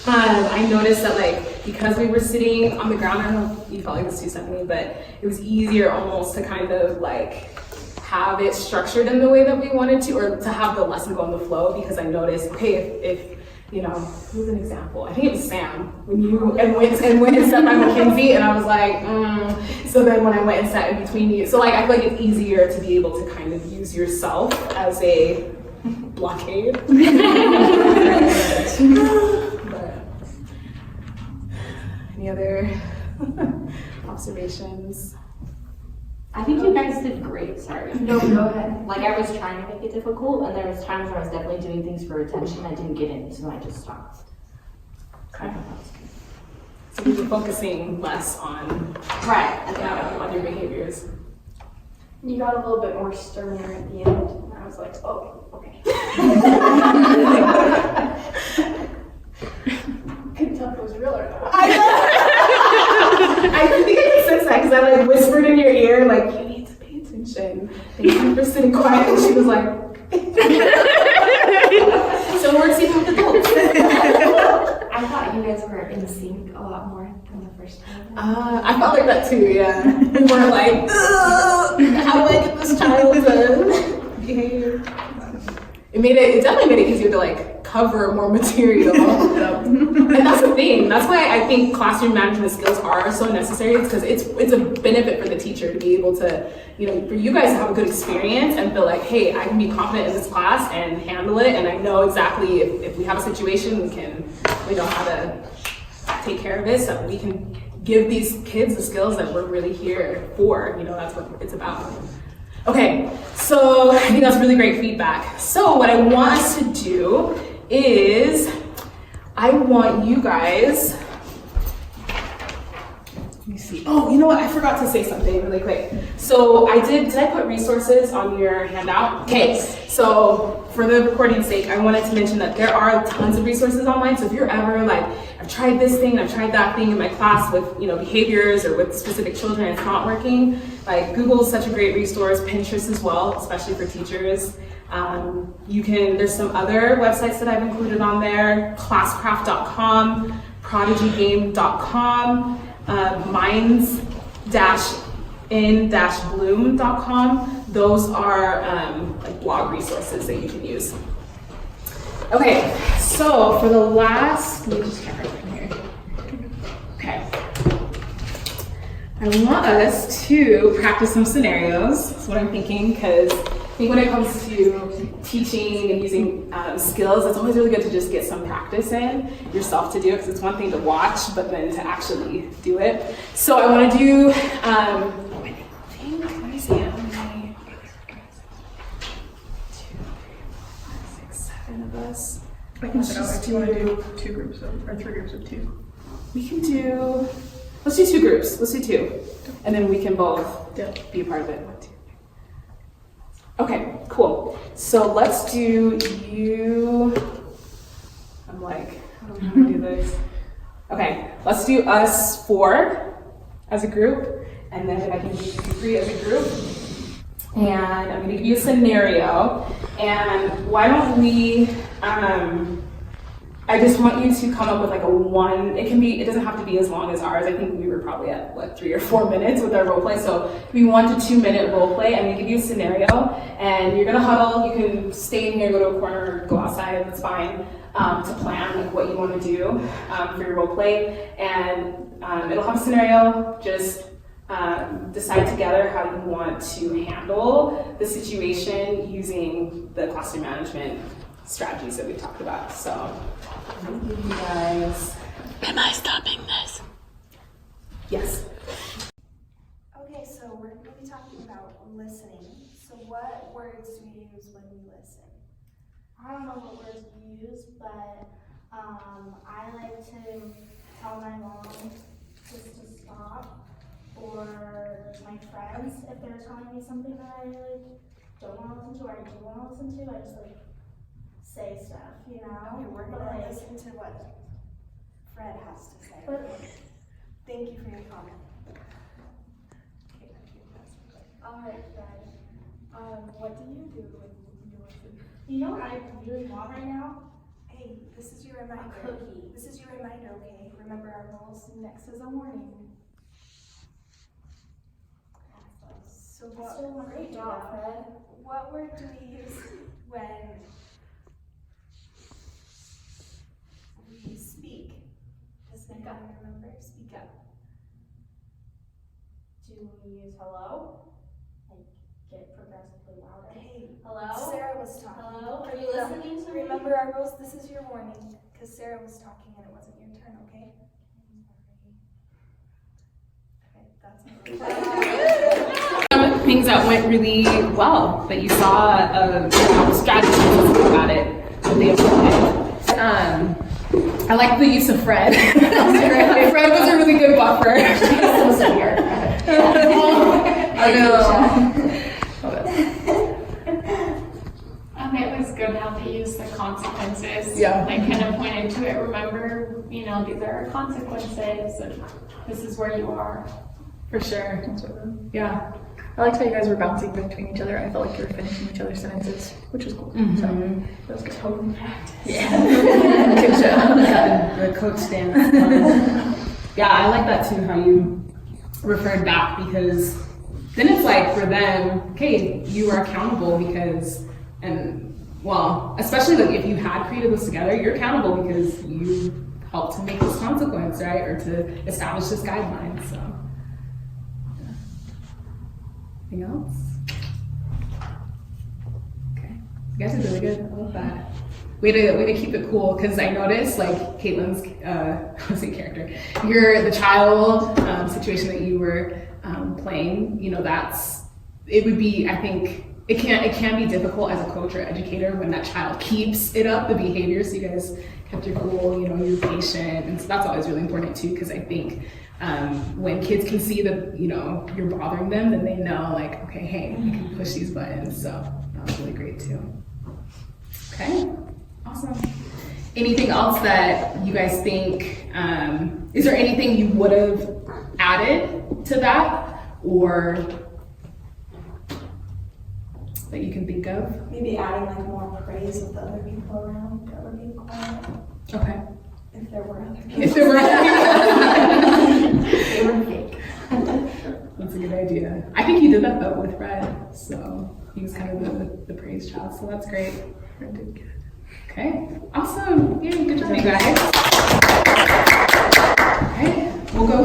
I noticed that because we were sitting on the ground, I don't know if you felt like this too, Stephanie, but it was easier almost to kind of have it structured in the way that we wanted to, or to have the lesson go in the flow, because I noticed, okay, if who's an example? I think it was Sam, when you went and sat by Mackenzie, and I was like, so then when I went and sat in between you, so I feel like it's easier to be able to kind of use yourself as a blockade. Any other observations? I think you guys did great. Sorry. No, go ahead. Like I was trying to make it difficult, and there was times where I was definitely doing things for attention I didn't get in, so I just stopped. Okay. So we were focusing less on on your behaviors. You got a little bit more sterner at the end, and I was like, oh, okay. Couldn't tell if it was real or not. I think I can sense that because I whispered in your ear you need to pay attention. Thank you for sitting quiet. And she was like, so it works even with adults. I thought you guys were in sync a lot more than the first time. I felt like that too, yeah. We were like, how do I get this child to behave? It definitely made it easier to cover more material. And that's the thing. That's why I think classroom management skills are so necessary. It's because it's a benefit for the teacher to be able to, for you guys to have a good experience and feel like, hey, I can be confident in this class and handle it. And I know exactly if we have a situation, we know how to take care of it, so we can give these kids the skills that we're really here for. That's what it's about. Okay, so I think that's really great feedback. So what I want us to do is, I want you guys, let me see. Oh, you know what? I forgot to say something really quick. So did I put resources on your handout? Okay, so for the recording's sake, I wanted to mention that there are tons of resources online. So if you're ever I've tried this thing, I've tried that thing in my class with, behaviors or with specific children, and it's not working. Google is such a great resource, Pinterest as well, especially for teachers. There's some other websites that I've included on there, classcraft.com, prodigygame.com, minds-in-bloom.com. Those are blog resources that you can use. Okay, so for the last, let me just check right here. Okay. I want us to practice some scenarios. That's what I'm thinking, because think when it comes to teaching and using skills, it's always really good to just get some practice in yourself to do it, because it's one thing to watch, but then to actually do it. So I want to do, I think, let me see, how many, 2, 3, 4, 5, 6, 7 of us. I can set out if you want to do 2 groups of, or 3 groups of 2. We can do, let's do 2 groups, let's do 2. And then we can both be a part of it. 1, 2. Okay, cool. So let's do you, I'm like, how do we do this? Okay, let's do us 4 as a group, and then I can do you 3 as a group. And I'm gonna give you a scenario, and why don't we, I just want you to come up with like a one, it doesn't have to be as long as ours. I think we were probably at like 3 or 4 minutes with our role play. So it could be 1 to 2 minute role play. I'm gonna give you a scenario, and you're gonna huddle. You can stay in here, go to a corner, or go outside, that's fine, to plan like what you wanna do for your role play. And it'll have a scenario, just decide together how you want to handle the situation using the classroom management strategies that we talked about. So I'm gonna give you guys. Am I stopping this? Yes. Okay, so we're going to be talking about listening. So what words do we use when we listen? I don't know what words you use, but I like to tell my mom just to stop, or my friends, if they're telling me something that I like don't want to listen to or I do want to listen to, I just like say stuff, you know? Okay, we're going to listen to what Fred has to say. Thank you for your comment. Alright, Fred. What do you do when you listen? You know what I really want right now? Hey, this is your reminder. A cookie. This is your reminder, okay? Remember our rules. Next is a warning. So Great job, Fred. what word do we use when we speak? Does anyone remember? Speak up. Do we use hello? Like, get progressively louder. Hey, Hello? Sarah was talking. Hello? Are you listening to me? Remember our rules. This is your warning, because Sarah was talking and it wasn't your turn, okay? Okay, that's Things that went really well that you saw strategies about it that they implemented. I like the use of Fred. Fred was a really good buffer. So severe. I know. It was good how they used the consequences. Yeah. They kind of pointed to it. Remember, these are consequences, and this is where you are. For sure. Yeah. I liked how you guys were bouncing between each other. I felt like you were finishing each other's sentences, which was cool. So that was good. Total practice. Yeah. Good job. The coach stance. Yeah, I like that too, how you referred back, because then it's like for them, okay, you are accountable because, especially like if you had created this together, you're accountable because you helped to make this consequence, right? Or to establish this guideline, so. Anything else? Okay, you guys are really good. I love that. Way to keep it cool, because I noticed like Caitlin's character, the child situation that you were playing. It would be, I think it can be difficult as a coach or educator when that child keeps it up, the behavior. So you guys kept your cool, you're patient, and so that's always really important too, because I think. When kids can see that, you're bothering them, then they know like, okay, hey, we can push these buttons. So that was really great too. Okay, awesome. Anything else that you guys think, is there anything you would have added to that, or that you can think of? Maybe adding like more praise with the other people around that were being quiet. Okay. If there were other people. If there were They were fake. That's a good idea. I think you did that though with Fred, so he was kind of the praise child, so that's great. Fred did good. Okay, awesome. Yay, good job, you guys. Okay, we'll go.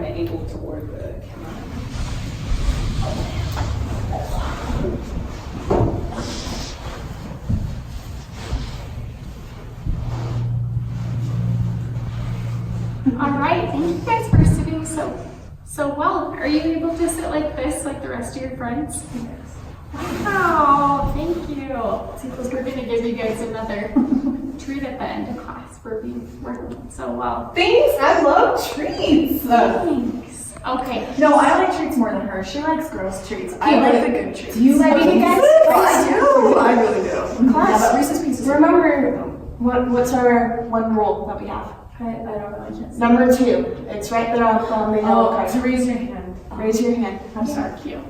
the angle toward the camera. All right, thank you guys for sitting so well. Are you able to sit like this, like the rest of your friends? Yes. Wow, thank you. We're gonna give you guys another treat at the end of class for working so well. Thanks, I love treats. Thanks. Okay. No, I like treats more than her. She likes gross treats. I like the good treats. Do you like it, guys? I do. I really do. Class, Yeah, but Reese's Pieces. remember what's our one rule that we have? I don't know. I can't see. Number 2. It's right there on the yellow card. To raise your hand. Raise your hand. I'm sorry. Thank you.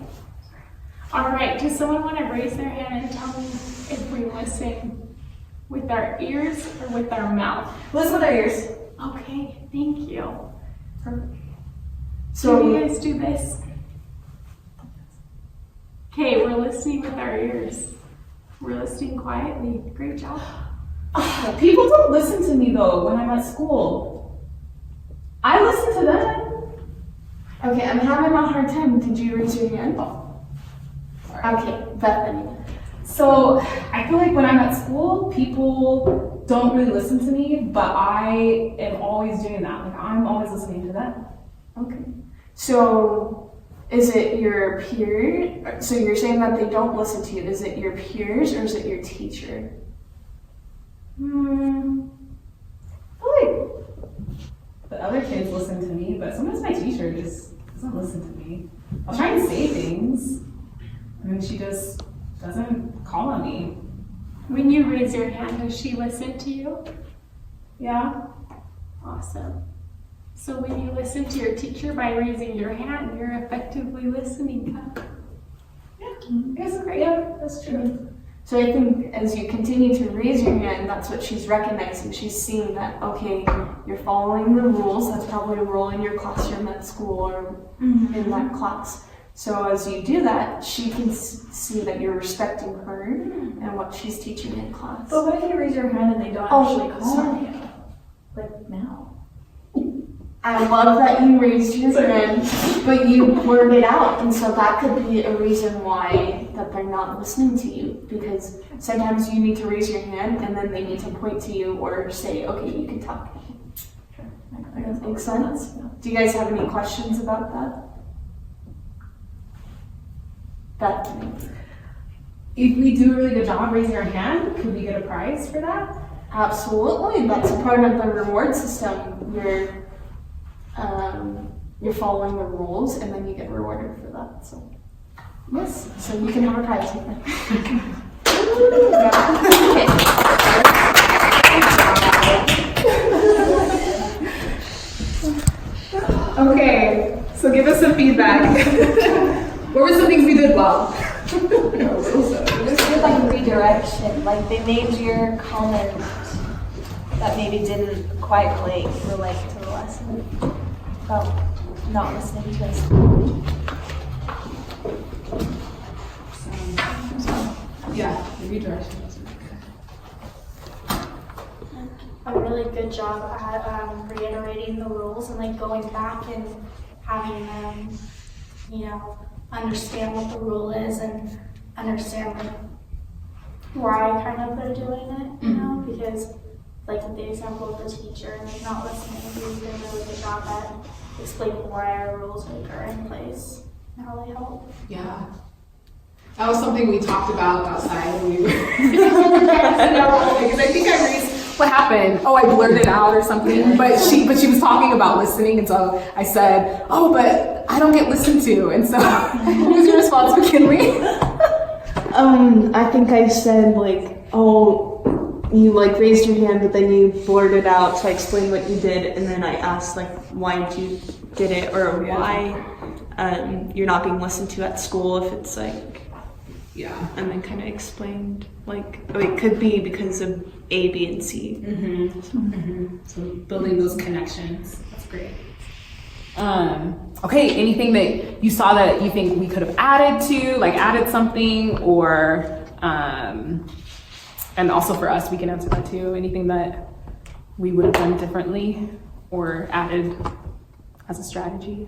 All right, does someone want to raise their hand and tell me if we listen with our ears or with our mouth? Listen with our ears. Okay, thank you. So Can you guys do this? Okay, we're listening with our ears. We're listening quietly. Great job. People don't listen to me though when I'm at school. I listen to them. Okay, I'm having a hard time. Did you raise your hand? Okay, Bethany. So I feel like when I'm at school, people don't really listen to me, but I am always doing that. Like I'm always listening to them. Okay. So is it your peer? So you're saying that they don't listen to you. Is it your peers or is it your teacher? I feel like the other kids listen to me, but sometimes my teacher just doesn't listen to me. I'll try and say things, and then she just doesn't call on me. When you raise your hand, does she listen to you? Yeah. Awesome. So when you listen to your teacher by raising your hand, you're effectively listening. Yeah, that's true. So I think as you continue to raise your hand, that's what she's recognizing. She's seeing that, okay, you're following the rules. That's probably a rule in your classroom at school or in that class. So as you do that, she can see that you're respecting her and what she's teaching in class. But what if you raise your hand and they don't actually call on you? Like now. I love that you raised your hand, but you blurted out, and so that could be a reason why that they're not listening to you, because sometimes you need to raise your hand and then they need to point to you or say, okay, you can talk. That makes sense? Do you guys have any questions about that? Bethany. If we do a really good job raising our hand, could we get a prize for that? Absolutely, that's a part of the reward system. You're following the rules and then you get rewarded for that. So yes, so you can have a prize. Okay, so give us some feedback. What were some things we did well? Just with like redirection, like they made your comment that maybe didn't quite relate to the lesson about not listening to us. Yeah, the redirection was A really good job at reiterating the rules and like going back and having them, understand what the rule is and understand like why kind of they're doing it, because like with the example of the teacher and like not listening, he's doing a really good job at explaining why our rules are in place and how they help. Yeah. That was something we talked about outside when we were because I think I raised what happened. Oh, I blurted out or something, but she was talking about listening, and so I said, "Oh, but I don't get listened to," and so what was your response, McKinley? I think I said like, "Oh, you like raised your hand, but then you blurted out." So I explained what you did, and then I asked like, "Why you did it, or why you're not being listened to at school?" If it's like. Yeah. And then kind of explained, like, it could be because of A, B, and C. So building those connections. That's great. Okay, anything that you saw that you think we could have added something, or, and also for us, we can answer that too. Anything that we would have done differently or added as a strategy.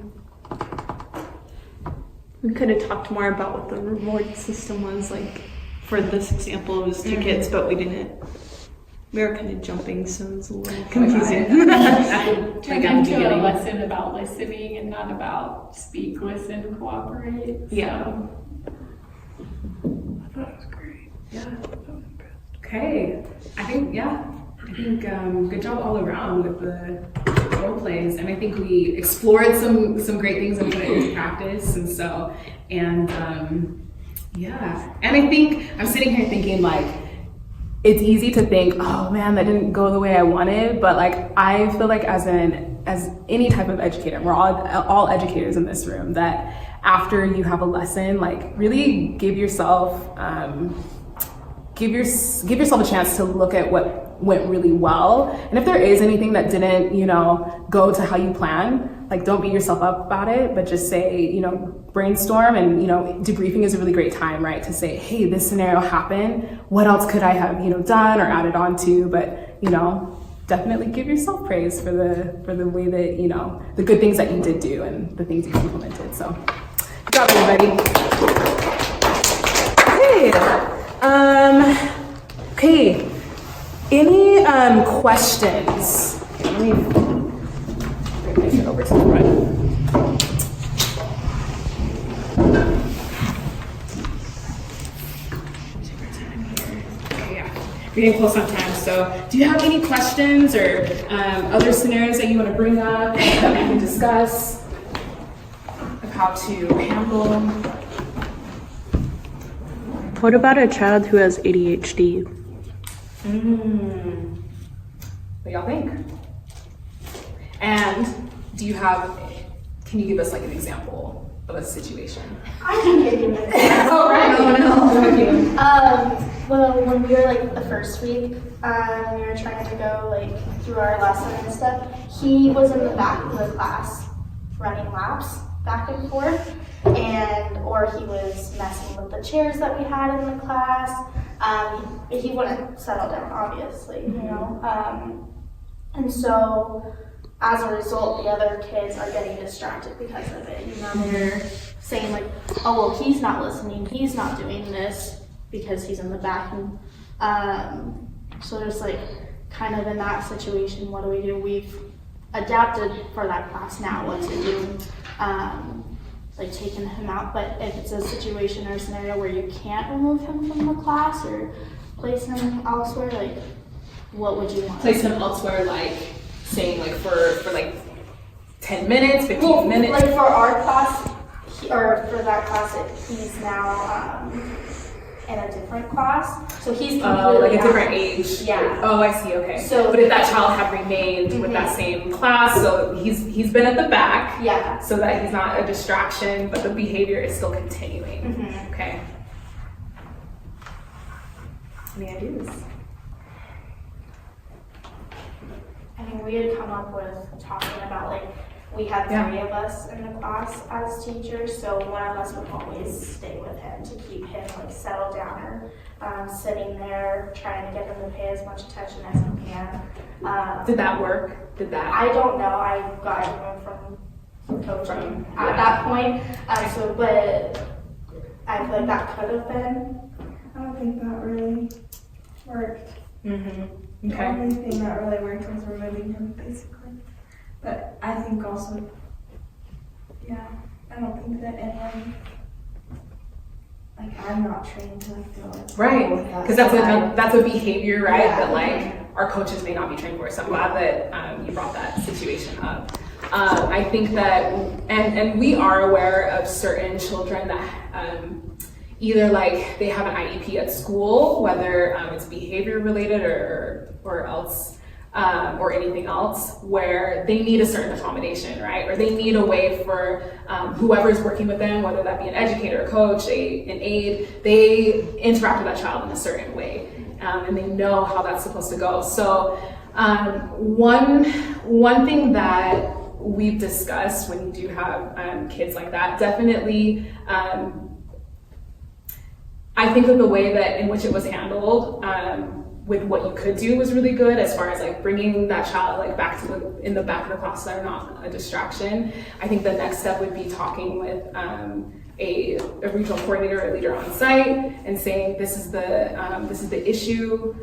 We could have talked more about what the reward system was, like for this example it was tickets, but we didn't. We were kind of jumping, so it was a little confusing. Turned into a lesson about listening and not about speak, listen, cooperate. Yeah. So. I thought it was great. Yeah. Okay. I think good job all around with the role plays, and I think we explored some great things and put it into practice, and I think I'm sitting here thinking like, it's easy to think, oh man, that didn't go the way I wanted, but like I feel like as any type of educator, we're all educators in this room, that after you have a lesson, like really give yourself a chance to look at what went really well, and if there is anything that didn't, go to how you planned, like don't beat yourself up about it, but just say, brainstorm, and debriefing is a really great time, right, to say, hey, this scenario happened, what else could I have done or added on to, but definitely give yourself praise for the way that the good things that you did do and the things you implemented. So good job, everybody. Okay. Any questions? Let me bring it over to the front. Okay, yeah. We're getting close on time, so do you have any questions or other scenarios that you want to bring up that we can discuss of how to handle? What about a child who has ADHD? What y'all think? And can you give us like an example of a situation? I can give you an example. Oh, right. Well, when we were like the first week, we were trying to go like through our lesson and stuff. He was in the back of the class running laps back and forth, or he was messing with the chairs that we had in the class. He wouldn't settle down, obviously, and so as a result, the other kids are getting distracted because of it. They're saying like, oh, well, he's not listening, he's not doing this because he's in the back. And so there's like kind of in that situation, what do we do? We've adapted for that class now what to do, like taking him out. But if it's a situation or a scenario where you can't remove him from the class or place him elsewhere, like what would you want? Place him elsewhere, like saying like for like 10 minutes, 15 minutes? Like for our class, or for that class, he's now in a different class. So he's completely like a different age. Yeah. Oh, I see, okay. So, but if that child had remained with that same class, so he's been at the back, so that he's not a distraction, but the behavior is still continuing. Okay. Any ideas? I mean, we had come up with talking about like, we had 3 of us in the class as teachers, so one of us would always stay with him to keep him like settled down or sitting there trying to get him to pay as much attention as he can. Did that work? I don't know. I got everyone from coaching at that point. But I feel like that could have been. I don't think that really worked. Okay. The only thing that really worked was removing him, basically. But I think also, I don't think that anyone, like, I'm not trained to like deal with right, because that's a behavior, right? Yeah. That like our coaches may not be trained for. So I'm glad that you brought that situation up. I think that, and we are aware of certain children that either like they have an IEP at school, whether it's behavior related or else. Or anything else, where they need a certain accommodation, right? Or they need a way for whoever's working with them, whether that be an educator, a coach, an aide, they interact with that child in a certain way, and they know how that's supposed to go. So one thing that we've discussed when you do have kids like that, definitely, I think that the way that in which it was handled with what you could do was really good as far as like bringing that child like back to in the back of the class so they're not a distraction. I think the next step would be talking with a regional coordinator or leader on site and saying this is the issue.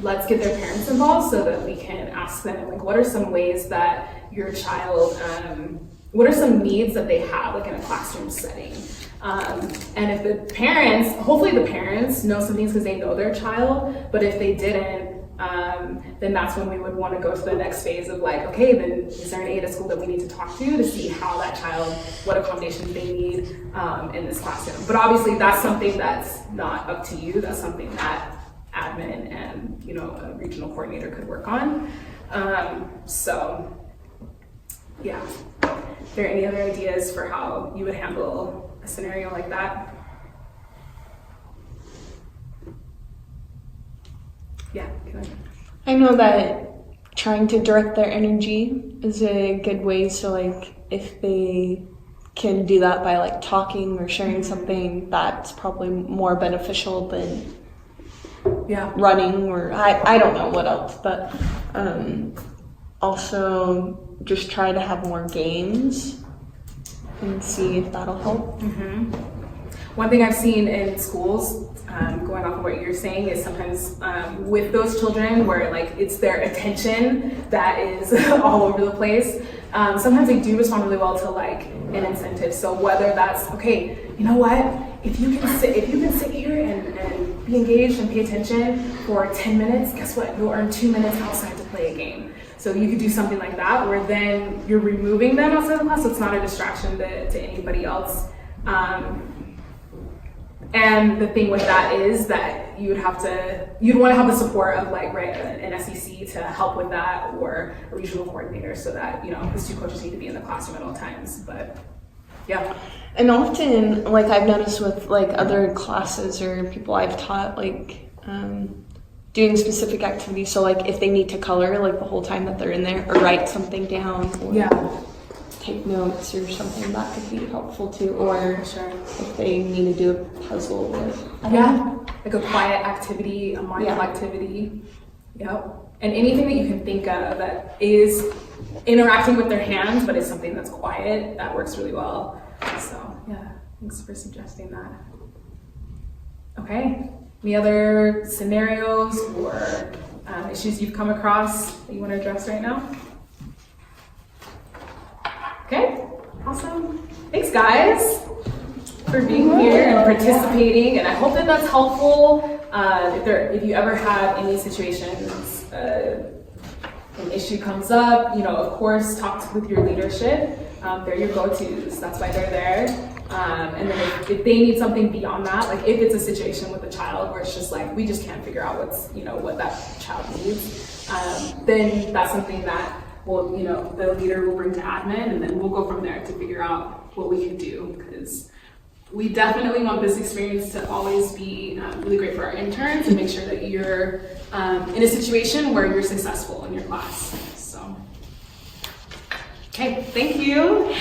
Let's get their parents involved so that we can ask them like what are some ways that your child, what are some needs that they have like in a classroom setting. And if the parents, hopefully the parents know some things because they know their child, but if they didn't, then that's when we would want to go to the next phase of like, okay, then is there an aide at school that we need to talk to see how that child, what accommodations they need in this classroom. But obviously that's something that's not up to you. That's something that admin and, you know, a regional coordinator could work on. So yeah. Are there any other ideas for how you would handle a scenario like that? Yeah, I know that trying to direct their energy is a good way, so like if they can do that by like talking or sharing something, that's probably more beneficial than running or I don't know what else, but also just try to have more games and see if that'll help. Mm-hmm. One thing I've seen in schools, going off of what you're saying, is sometimes with those children where like it's their attention that is all over the place, sometimes they do respond really well to like an incentive. So whether that's, okay, you know what, if you can sit here and be engaged and pay attention for 10 minutes, guess what, you'll earn 2 minutes outside to play a game. So you could do something like that where then you're removing them outside the class, so it's not a distraction to anybody else. And the thing with that is that you'd want to have the support of like, right, an SEC to help with that, or a regional coordinator, so that, you know, because 2 coaches need to be in the classroom at all times. But yeah. And often, like I've noticed with like other classes or people I've taught, like doing specific activities. So like if they need to color like the whole time that they're in there, or write something down, or take notes or something, that could be helpful too. Or if they need to do a puzzle, like a quiet activity, a mindful activity. Yep. And anything that you can think of that is interacting with their hands, but is something that's quiet, that works really well. So yeah, thanks for suggesting that. Okay. Any other scenarios or issues you've come across that you want to address right now? Okay, awesome. Thanks, guys, for being here and participating, and I hope that that's helpful. If you ever have any situations, an issue comes up, you know, of course, talk with your leadership. They're your go-tos. That's why they're there. And then if they need something beyond that, like if it's a situation with a child where it's just like, we just can't figure out what that child needs, then that's something that the leader will bring to admin, and then we'll go from there to figure out what we can do, because we definitely want this experience to always be really great for our interns and make sure that you're in a situation where you're successful in your class. So, okay, thank you.